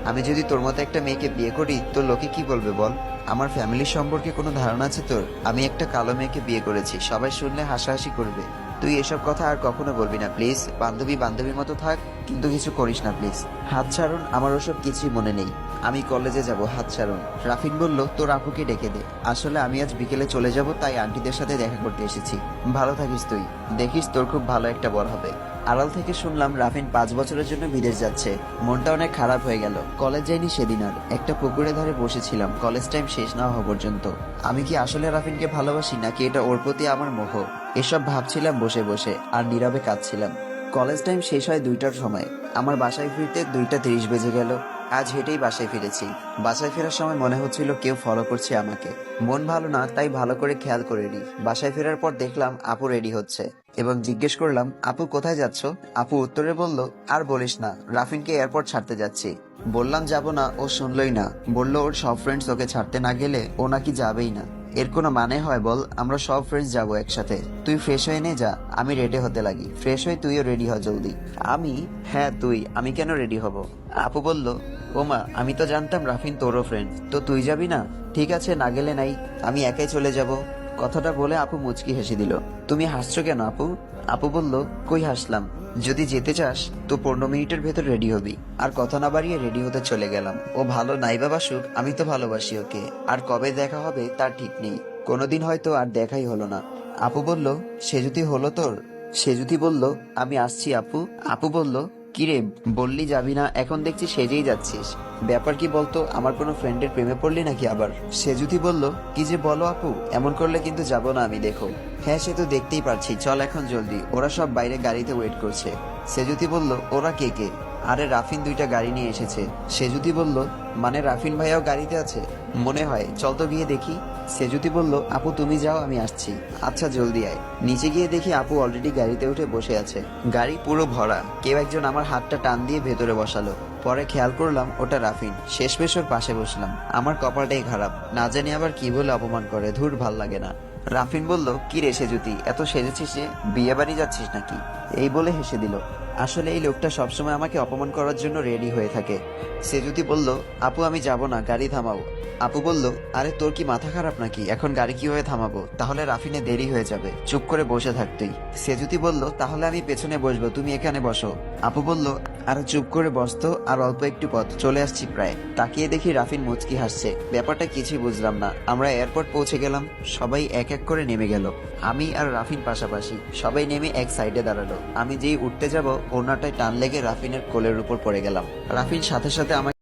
আমি যদি তোর মতো একটা মেয়েকে বিয়ে করি তো লোকে কি বলবে বল? আমার ফ্যামিলির সম্পর্কে কোনো ধারণা আছে তোর? আমি একটা কালো মেয়েকে বিয়ে করেছি, সবাই শুনলে হাসাহাসি করবে। তুই এসব কথা আর কখনো বলবি না প্লিজ। বান্ধবী বান্ধবীর মতো থাক, কিন্তু কিছু করিস না প্লিজ। হাত ছাড়ুন, আমার ওসব কিছুই মনে নেই। আমি কলেজে যাব, হাত ছাড়ুন। রাফিন বলল, তোর আপুকে ডেকে দে। আসলে আমি আজ বিকেলে চলে যাব, তাই আন্টিদের সাথে দেখা করতে এসেছি। ভালো থাকিস তুই, দেখিস তোর খুব ভালো একটা বর হবে। আড়াল থেকে শুনলাম রাফিন 5 বছরের জন্য বিদেশ যাচ্ছে। মনটা অনেক খারাপ হয়ে গেল। কলেজ যাইনি সেদিন আর। একটা পুকুরে ধারে বসেছিলাম কলেজ টাইম শেষ না হওয়া পর্যন্ত। আমি কি আসলে রাফিনকে ভালোবাসি, নাকি এটা ওর প্রতি আমার মোহ? এসব ভাবছিলাম বসে বসে, আর নীরবে কাঁদছিলাম। কলেজ টাইম শেষ হয় 2টার সময়। আমার বাসায় ফিরতে 2:30 বেজে গেল। আজ হেঁটেই বাসায় ফিরেছি। বাসায় ফেরার সময় মনে হচ্ছিল কেউ ফলো করছে আমাকে। মন ভালো না, তাই ভালো করে খেয়াল করিনি। বাসায় ফেরার পর দেখলাম আপু রেডি হচ্ছে এবং জিজ্ঞেস করলাম, আপু কোথায় যাচ্ছ? আপু উত্তরে বলল, আর বলিস না, রাফিনকে এয়ারপোর্ট ছাড়তে যাচ্ছি। বললাম যাব না, ও শুনলই না। বলল ওর সব ফ্রেন্ডস ওকে ছাড়তে না গেলে ও নাকি যাবেই না। এর কোনো মানে হয় বল? আমরা সব ফ্রেন্ডস যাবো একসাথে। তুই ফ্রেশ হয়ে নে যা, আমি রেডি হতে লাগি। ফ্রেশ হয়ে তুইও রেডি হ জলদি। আমি? হ্যাঁ তুই। আমি কেন রেডি হব? আপু বলল, ওমা, আমি তো জানতাম রাফিন তোরও ফ্রেন্ড। তো তুই যাবি না? ঠিক আছে, না গেলে নাই, আমি একাই চলে যাব। কথাটা বলে আপু মুচকি হেসে দিল। তুমি হাসছো কেন আপু? আপু বলল, কই হাসলাম? যদি যেতে চাস তো 15 মিনিটের ভেতর রেডি হবি। আর কথা না বাড়িয়ে রেডি হতে চলে গেলাম। ও ভালো নাইবা বাসুক, আমি তো ভালোবাসি ওকে। আর কবে দেখা হবে তার ঠিক নেই। কোনোদিন হয়তো আর দেখাই হলো না। আপু বলল, সে যদি হলো তোর? সে যদি বলল, আমি আসছি আপু। আপু বলল, কিরে বললি যাবি না, এখন দেখছি সেজেই যাচ্ছিস। ব্যাপার কি বলতো? আমার কোনো ফ্রেন্ডের প্রেমে পড়লি নাকি আবার? সে যদি বলল, কি যে বলো আপু, এমন করলে কিন্তু যাব না আমি, দেখো। হ্যাঁ সে তো দেখতেই পারছি, চল এখন জলদি, ওরা সব বাইরে গাড়িতে ওয়েট করছে। সে যদি বলল, ওরা কে কে? আরে রাফিন 2টা গাড়ি নিয়ে এসেছে। সে যদি বলল, মানে রাফিন ভাইয়াও গাড়িতে আছে? মনে হয়, চল তো গিয়ে দেখি। সে যদি বলল, আপু তুমি যাও, আমি আসছি। আচ্ছা জলদি আয়। নিচে গিয়ে দেখি আপু অলরেডি গাড়িতে উঠে বসে আছে। গাড়ি পুরো ভরা। কেউ একজন আমার হাতটা টান দিয়ে ভেতরে বসালো। পরে খেয়াল করলাম ওটা রাফিন। শেষমেশ ওর পাশে বসলাম। আমার কপালটাই খারাপ, না জানি আবার কি বলে অপমান করে। ধুর, ভাল লাগে না। রাফিন বলল, কি রে সেজুতি, এত সেজেছিস যে, বিয়ে বাড়ি যাচ্ছিস নাকি? এই বলে হেসে দিল। আসলে এই লোকটা সবসময় আমাকে অপমান করার জন্য রেডি হয়ে থাকে। সেজুতি বলল, আপু আমি যাব না, গাড়ি থামাও। আপু বলল, আরে তোর কি মাথা খারাপ নাকি? এখন গাড়ি কিভাবে থামাবো? তাহলে রাফিনে দেরি হয়ে যাবে, চুপ করে বসে থাকতেই। সেজুতি বলল, তাহলে আমি পেছনে বসবো, তুমি এখানে বসো। আপু বলল, আরে চুপ করে বসতো, আর অল্প একটু পথ, চলে আসছি প্রায়। তাকিয়ে দেখি রাফিন মুচকি হাসছে। ব্যাপারটা কিছুই বুঝলাম না। আমরা এয়ারপোর্ট পৌঁছে গেলাম। সবাই এক এক করে নেমে গেল। আমি আর রাফিন পাশাপাশি। সবাই নেমে এক সাইডে দাঁড়ালো। আমি যেই উঠতে যাব, ওড়নাটায় টান লেগে রাফিনের কোলের উপর পড়ে গেলাম। রাফিন সাথে সাথে আমাকে